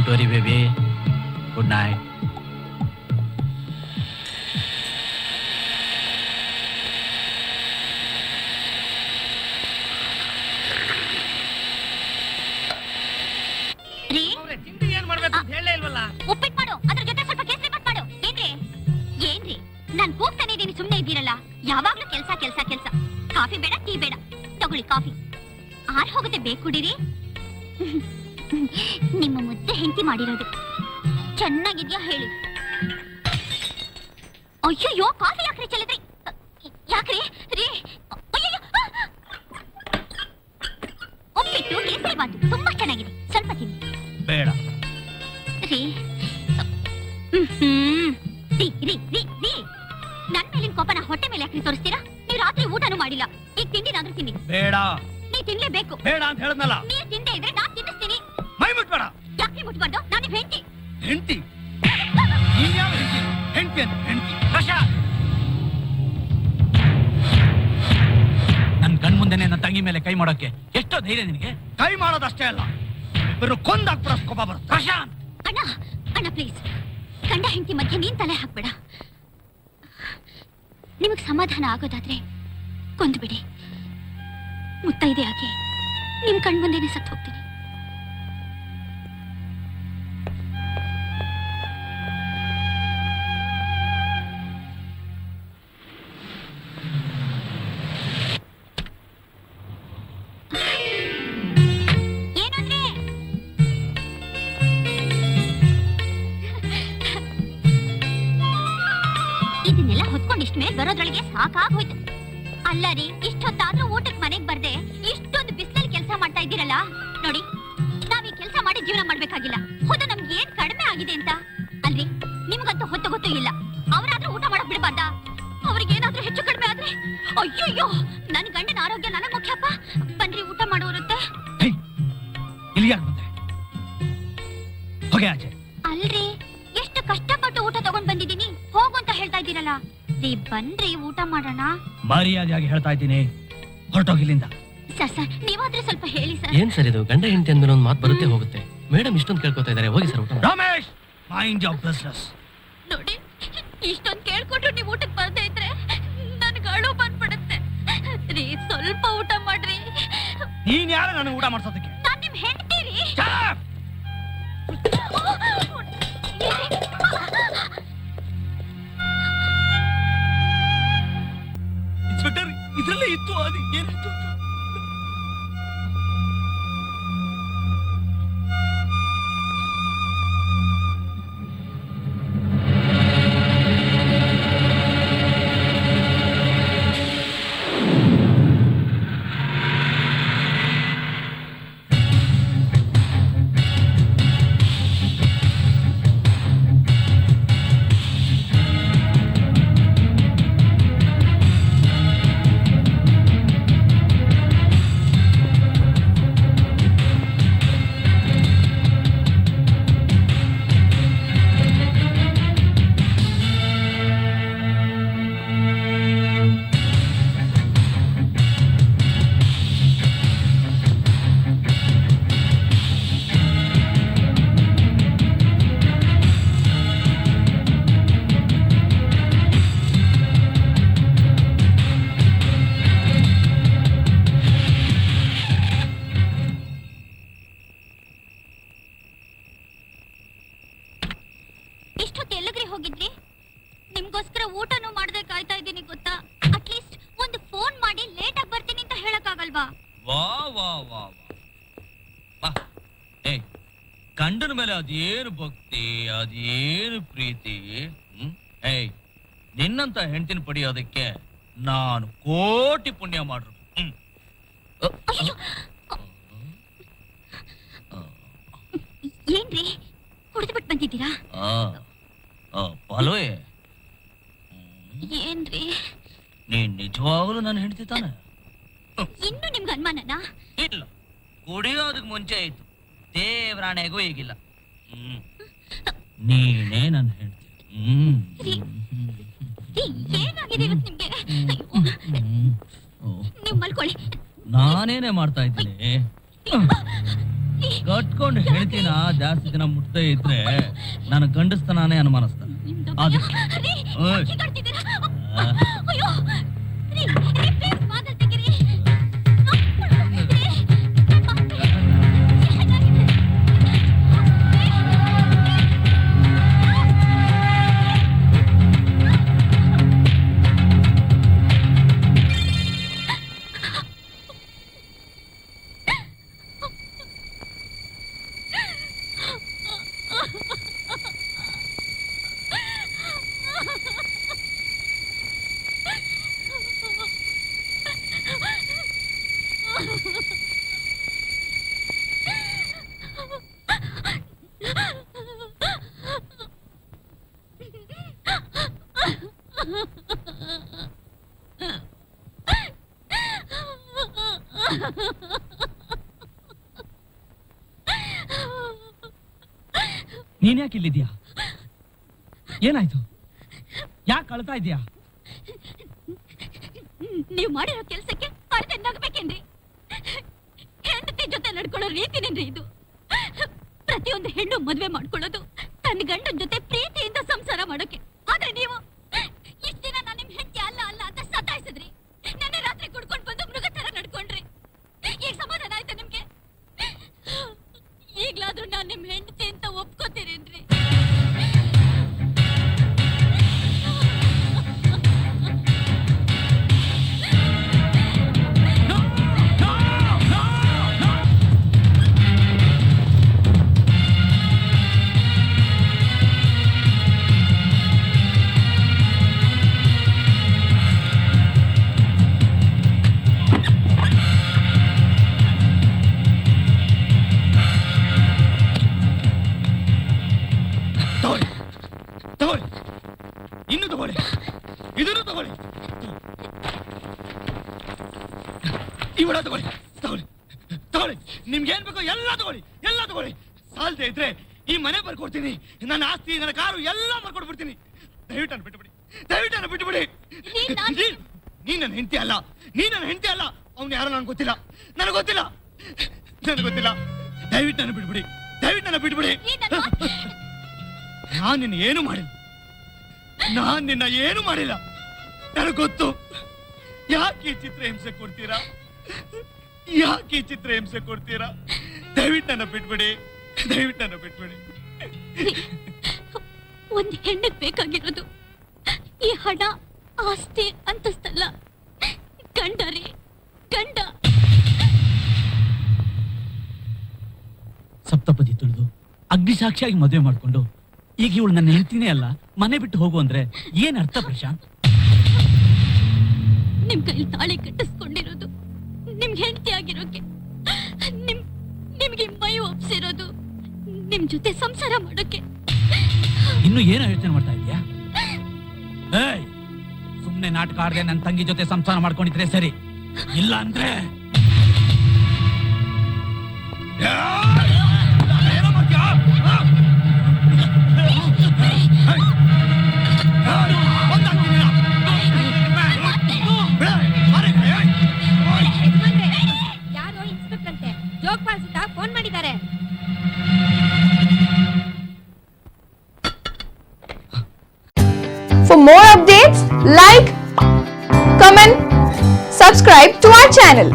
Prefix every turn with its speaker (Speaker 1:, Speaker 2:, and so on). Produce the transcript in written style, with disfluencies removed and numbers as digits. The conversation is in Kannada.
Speaker 1: Don't worry baby, good night.
Speaker 2: ಉಪ್ಪಿಟ್ಟು ಮಾಡು, ಅದ್ರ ಜೊತೆ ಸ್ವಲ್ಪ ಕೇಸರಿ ಬಾತ್ ಮಾಡು. ಏನ್ರಿ ನಾನ್ ಕೂಗ್ತಾನೆ ಇದೀನಿ, ಸುಮ್ನೆ ಇದ್ದೀರಲ್ಲ. ಯಾವಾಗ್ಲೂ ಕೆಲ್ಸ ಕೆಲ್ಸ ಕೆಲ್ಸ. ಕಾಫಿ ಬೇಡ, ಟೀ ಬೇಡ, ತಗೊಳ್ಳಿ ಕಾಫಿ. ಆರ್ ಹೋಗುತ್ತೆ, ಬೇಕು ಕುಡೀರಿ. ನಿಮ್ಮ ಮುದ್ದೆ ಹೆಂಡತಿ ಮಾಡಿರೋದು ಚೆನ್ನಾಗಿದ್ಯಾ ಹೇಳಿ. ಅಯ್ಯೋ ಕಾಫಿ ಯಾಕ್ರಿ ಚೆಲ್ಲಿದ್ರಿ? ಯಾಕ್ರಿ ರೀ? ಅಯ್ಯೋ ಉಪ್ಪಿಟ್ಟು ಕೇಸರಿ ಬಾತ್ ತುಂಬಾ ಚೆನ್ನಾಗಿದೆ, ಸ್ವಲ್ಪ ತಿನ್ನಿ.
Speaker 1: ಬೇಡ
Speaker 2: ರೀ ನನ್ ಮೇಲಿನ ಕೋಪನ ಹೊಟ್ಟೆ ಮೇಲೆ ಯಾಕ್ರಿ ತೋರಿಸ್ತೀರಾ? ನೀವು ರಾತ್ರಿ ಊಟನೂ ಮಾಡಿಲ್ಲ, ಈಗ ತಿಂಡಿನಾದ್ರೂ ತಿನ್ನಿ.
Speaker 1: ಬೇಡ,
Speaker 2: ನೀ ತಿನ್ಲೇಬೇಕು.
Speaker 1: ಬೇಡ ಅಂತ ಹೇಳದ್ನಲ್ಲ.
Speaker 2: ನೀವ್ ತಿಂದೆ ಇದ್ರೆ ನಾನ್ ತಿನ್ನಿಸ್ತೀನಿ.
Speaker 1: ಮೈ ಮುಟ್ಬೇಡ.
Speaker 2: ಯಾಕೆ ಮುಟ್ಬಾರ್ದು? ನಾನು ನಿಮ್ ಹೆಂಡತಿ.
Speaker 1: ಹೆಂಡತಿ? ಹೆಂಡತಿ ಅಂತ ಹೆಂಡತಿ. ನನ್ ಕಣ್ ಮುಂದೆನೆ ನನ್ನ ತಂಗಿ ಮೇಲೆ ಕೈ ಮಾಡೋಕೆ ಎಷ್ಟೋ ಧೈರ್ಯ ನಿನಗೆ? ಕೈ ಮಾಡೋದಷ್ಟೇ ಅಲ್ಲ, ಇಬ್ಬರು ಕೊಂದಾಕ್ಬಿಡ ಕೋಪ ಬರುತ್ತೆ. ಪ್ರಶಾಂತ್
Speaker 2: ಅಣ್ಣ ಅಣ್ಣ ಪ್ಲೀಸ್, ಗಂಡ ಹೆಂಡತಿ ಮಧ್ಯೆ ನೀನ್ ತಲೆ ಹಾಕ್ಬೇಡ. ನಿಮಗ್ ಸಮಾಧಾನ ಆಗೋದಾದ್ರೆ ಕೊಂದ್ಬಿಡಿ. ಮುತ್ತೈದೆ ಆಗಿ ನಿಮ್ ಕಣ್ ಮುಂದೆನೆ ಸತ್ತು ಹೋಗ್ತೀನಿ. ಇದನ್ನೆಲ್ಲ ಹೊತ್ಕೊಂಡು ಇಷ್ಟ ಮೇಲೆ ಬರೋದ್ರೊಳಗೆ ಸಾಕಾಗೋಯ್ತು. ಅಲ್ಲ ರೀ, ಇಷ್ಟೊತ್ತಾದ್ರೂ ಊಟಕ್ಕೆ ಮನೆಗ್ ಬರ್ದೆ ಇಷ್ಟೊಂದು ಬಿಸಿಲಲ್ಲಿ ಕೆಲಸ ಮಾಡ್ತಾ ಇದ್ದೀರಲ್ಲ. ನೋಡಿ, ನಾವ್ ಈ ಕೆಲಸ ಮಾಡಿ ಜೀವನ ಮಾಡ್ಬೇಕಾಗಿಲ್ಲ. ಹೌದು, ನಮ್ಗೆ ಏನ್ ಕಡಿಮೆ ಆಗಿದೆ ಅಂತ ಅಲ್ರಿ? ನಿಮ್ಗಂತೂ ಹೊತ್ತು ಗೊತ್ತೂ ಇಲ್ಲ. ಅವರಾದ್ರೂ ಊಟ ಮಾಡಕ್ ಬಿಡಬಾರ್ದ? ಅವ್ರಿಗೇನಾದ್ರೂ ಹೆಚ್ಚು ಕಡಿಮೆ ಆದ್ರೆ ಅಯ್ಯಯ್ಯೋ, ನನ್ ಗಂಡನ ಆರೋಗ್ಯ ನನಗ್ ಮುಖ್ಯಪ್ಪ. ಬನ್ರಿ ಊಟ ಮಾಡೋರುತ್ತೆ. ಅಲ್ರಿ, ಎಷ್ಟು ಕಷ್ಟಪಟ್ಟು ಊಟ ತಗೊಂಡ್ ಬಂದಿದ್ದೀನಿ, ಹೋಗು ಅಂತ ಹೇಳ್ತಾ ಇದ್ದೀರಲ್ಲ ರೀ. ಬನ್ರಿ ಊಟ ಮಾಡೋಣ.
Speaker 1: ಮರ್ಯಾದೆಯಾಗಿ ಹೇಳ್ತಾ ಇದ್ದೀನಿ, ಹೊರಟೋಗಿಲ್ಲಿಂದ.
Speaker 2: ಸರ್ ನೀವಾದ್ರೆ ಸ್ವಲ್ಪ ಹೇಳಿ ಸರ್.
Speaker 3: ಏನ್ ಸರ್ ಇದು? ಗಂಡ ಹೆಂಡತಿ ಅಂದ್ಮೇಲೆ ಒಂದು ಮಾತು ಬರುತ್ತೆ ಹೋಗುತ್ತೆ. ಮೇಡಮ್ ಇಷ್ಟೊಂದು ಕೇಳ್ಕೊತಾ ಇದಾರೆ, ಹೋಗಿ ಸರ್ ಊಟ.
Speaker 1: Ramesh, mind your business.
Speaker 2: ನೋಡಿ, ಇಷ್ಟೊಂದು ಕೇಳ್ಕೊಂಡ್ರು ನೀವು ಊಟಕ್ಕೆ ಬರ್ದೇ ಇದ್ರೆ ನನ್ಗೆ ಅಳು ಬಂದ್ಬಿಡುತ್ತೆ ರೀ. ಸ್ವಲ್ಪ ಊಟ ಮಾಡ್ರಿ.
Speaker 1: ನೀನ್ ಯಾರು ನನಗೆ ಊಟ ಮಾಡ್ಸೋದಕ್ಕೆ?
Speaker 2: ನಾನ್ ನಿಮ್ ಹೆಂಡತಿ ರೀ.
Speaker 1: ಇನ್ಸ್ಪೆಕ್ಟರ್, ಇದ್ರಲ್ಲೇ ಇತ್ತು. ಅದು ಏನಿತ್ತು?
Speaker 4: ಗಂಡನ ಮೇಲೆ ಅದೇನು ಭಕ್ತಿ, ಅದೇನು ಪ್ರೀತಿ. ನಿನ್ನಂತ ಹೆಂಡತಿನ ಪಡೆಯೋದಕ್ಕೆ ನಾನು ಕೋಟಿ ಪುಣ್ಯ ಮಾಡ್ರು.
Speaker 2: ಏನ್ರಿ ಕುಡಿದ್ಬಿಟ್ಟು ಬಂದಿದ್ದೀರಾ?
Speaker 4: ಪಾಲೋಯ್,
Speaker 2: ಏನ್ರಿ
Speaker 4: ನೀನ್ ನಿಜವಾಗ್ಲೂ ನನ್ನ ಹೆಂಡತಿ ತಾನೆ?
Speaker 2: ಇನ್ನು ನಿಮ್ಗೆ ಅನುಮಾನನಾ?
Speaker 4: ಇಲ್ಲ, ಕುಡಿಯೋದಕ್ಕೆ ಮುಂಚೆ ಆಯ್ತು, ದೇವರಾಣೆಗೂ ಈಗಿಲ್ಲ. ನೀನೇ ನನ್ನ ಹೆಂಡತಿ.
Speaker 2: ಏನಾಗಿದೆ ನಿಮ್ಗೆ? ನೀವು ಮಲ್ಕೊಳ್ಳಿ.
Speaker 4: ನಾನೇನೇ ಮಾಡ್ತಾ ಇದ್ದೀನಿ. ಕಟ್ಕೊಂಡು ಹೇಳ್ತೀನ ಜಾಸ್ತಿ ದಿನ ಮುಟ್ತಾ ಇದ್ರೆ ನನ್ನ ಗಂಡಸ್ತನಾನೇ ಅನುಮಾನಿಸ್ತಾನೆ.
Speaker 2: ನಿಮ್ದು
Speaker 4: ಅದು-
Speaker 2: ಭಯ. ರೀ,
Speaker 4: ಓಯ್.
Speaker 2: ಹೀಗಾಡ್ತಿದ್ದೀರಾ? ಅಯ್ಯೋ ರೀ, ರೀ, please ಬಾಗಿಲು ತೆಗೀರಿ. ರೀ, ಏನಾಗಿದೆ?
Speaker 1: ನೀನ್ ಯಾಕೆ ಇಲ್ಲಿದ್ಯಾ? ಏನಾಯ್ತು? ಯಾಕೆ ಅಳ್ತಾ ಇದೀಯಾ?
Speaker 2: ನೀವು ಮಾಡಿರೋ ಕೆಲ್ಸಕ್ಕೆ ಅರ್ಧ ನಗಬೇಕೇನ್ರಿ? ಹೆಂಡತಿ ಜೊತೆ ನಡ್ಕೊಳ್ಳೋ ರೀತಿನೇನ್ರಿ ಇದು? ಪ್ರತಿಯೊಂದು ಹೆಣ್ಣು ಮದ್ವೆ ಮಾಡ್ಕೊಳ್ಳೋದು ತನ್ನ ಗಂಡನ ಜೊತೆ ಪ್ರೀತಿಯಿಂದ ಸಂಸಾರ ಮಾಡೋಕೆ. ಆದ್ರೆ ನೀವು ಇಷ್ಟ ದಿನ ನಾನು ನಿಮ್ ಹೆಂಡತಿ ಅಲ್ಲ ಅಲ್ಲ ಅಂತ ಸತಾಯಿಸಿದ್ರಿ. ನೆನ್ನೆ ರಾತ್ರಿ ಕುಡ್ಕೊಂಡ್ ಬಂದು ಮೃಗ ತರ ನಡ್ಕೊಂಡ್ರಿ. ಈಗ ಸಮಾಧಾನ ಆಯ್ತಾ ನಿಮ್ಗೆ? ಈಗ್ಲಾದ್ರೂ ನಾನ್ ನಿಮ್ ಹೆಂಡತಿ ಅಂತ ಒಪ್ಕೋತೀರೇನ್ರಿ?
Speaker 1: ತಗೊಳ್ಳಿ, ಇನ್ನು ತಗೊಳ್ಳಿ, ಇದನ್ನು ತಗೊಳ್ಳಿ, ಇವಳ ತಗೊಳ್ಳಿ, ತಗೊಳ್ಳಿ, ತಗೊಳ್ಳಿ. ನಿಮ್ಗೆ ಏನ್ ಬೇಕೋ ಎಲ್ಲ ತಗೊಳ್ಳಿ, ಎಲ್ಲ ತಗೊಳ್ಳಿ. ಸಾಲ್ದೆ ಇದ್ರೆ ಈ ಮನೆ ಬರ್ಕೊಡ್ತೀನಿ, ನನ್ನ ಆಸ್ತಿ, ನನ್ನ ಕಾರು ಎಲ್ಲ ಬರ್ಕೊಡ್ಬಿಡ್ತೀನಿ. ದಯವಿಟ್ಟು ನನ್ನ ಬಿಟ್ಟುಬಿಡಿ, ದಯವಿಟ್ಟು ನನ್ನ ಬಿಟ್ಟುಬಿಡಿ. ನೀನ್ ನನ್ನ ಹೆಂಡತಿ ಅಲ್ಲ, ನೀನ್ ನನ್ನ ಹೆಂಡತಿ ಅಲ್ಲ. ಅವ್ನು ಯಾರೋ ನನ್ಗೆ ಗೊತ್ತಿಲ್ಲ, ನನಗೆ ಗೊತ್ತಿಲ್ಲ, ನನಗೆ ಗೊತ್ತಿಲ್ಲ. ದಯವಿಟ್ಟು ನನ್ನ ಬಿಟ್ಬಿಡಿ, ದಯವಿಟ್ಟು ನನ್ನ ಬಿಟ್ಬಿಡಿ. ನಾನ್ ನಿನ್ನ ಏನು ಮಾಡಿಲ್ಲ, ನಾನ್ ನಿನ್ನ ಏನು ಮಾಡಿಲ್ಲ. ನನಗೆ ಗೊತ್ತು. ಯಾಕೆ ಈ ಚಿತ್ರ ಹಿಂಸೆ ಕೊಡ್ತೀರಾ? ಯಾಕೆ ಈ ಚಿತ್ರ ಹಿಂಸೆ ಕೊಡ್ತೀರಾ? ದಯವಿಟ್ಟು ನನ್ನ ಬಿಟ್ಬಿಡಿ, ದಯವಿಟ್ಟು ನನ್ನ ಬಿಟ್ಬಿಡಿ.
Speaker 2: ಒಂದ್ ಹೆಣ್ಣಿಗೆ ಬೇಕಾಗಿರೋದು ಈ ಹಣ, ಆಸ್ತಿ, ಅಂತಸ್ತಲ್ಲ, ಗಂಡ ರೀ, ಗಂಡ.
Speaker 1: ಸಪ್ತಪದಿ ತುಳಿದು ಅಗ್ನಿ ಸಾಕ್ಷಿಯಾಗಿ ಮದುವೆ ಮಾಡ್ಕೊಂಡು ಈಗ ಇವಳು ನನ್ನ ಹೆಂಡತಿನೇ ಅಲ್ಲ, ಮನೆ ಬಿಟ್ಟು ಹೋಗು ಅಂದ್ರೆ ಏನ್ ಅರ್ಥ ಪ್ರಶಾಂತ್?
Speaker 2: ನಿಮ್ ಕೈಲಿ ತಾಳಿ ಕಟ್ಟಿಸ್ಕೊಂಡಿರೋದು ನಿಮ್ಗೆ ಹೆಂಡತಿ ಆಗಿರೋಕೆ, ನಿಮ್ಗೆ ಮೈ ಒಪ್ಸಿರೋದು ನಿಮ್ ಜೊತೆ ಸಂಸಾರ ಮಾಡೋಕೆ.
Speaker 1: ಇನ್ನು ಏನೋ ಯೋಚನೆ ಮಾಡ್ತಾ ಇದೀಯಾ? ಏಯ್, ಸುಮ್ನೆ ನಾಟಕ ಆಡದೆ ನನ್ನ ತಂಗಿ ಜೊತೆ ಸಂಸಾರ ಮಾಡ್ಕೊಂಡಿದ್ರೆ ಸರಿ, ಇಲ್ಲ ಅಂದ್ರೆ ಏನೋ ಮಾಡ್ತೀಯಾ?
Speaker 5: ಯಾರೋ ಇನ್ಸ್ಪೆಕ್ಟರ್ ಅಂತೆ ಜೋಗ್ ಪಾಲ್ಸಿಂದ ಫೋನ್ ಮಾಡಿದ್ದಾರೆ.
Speaker 6: For more updates, like, comment, subscribe to our channel.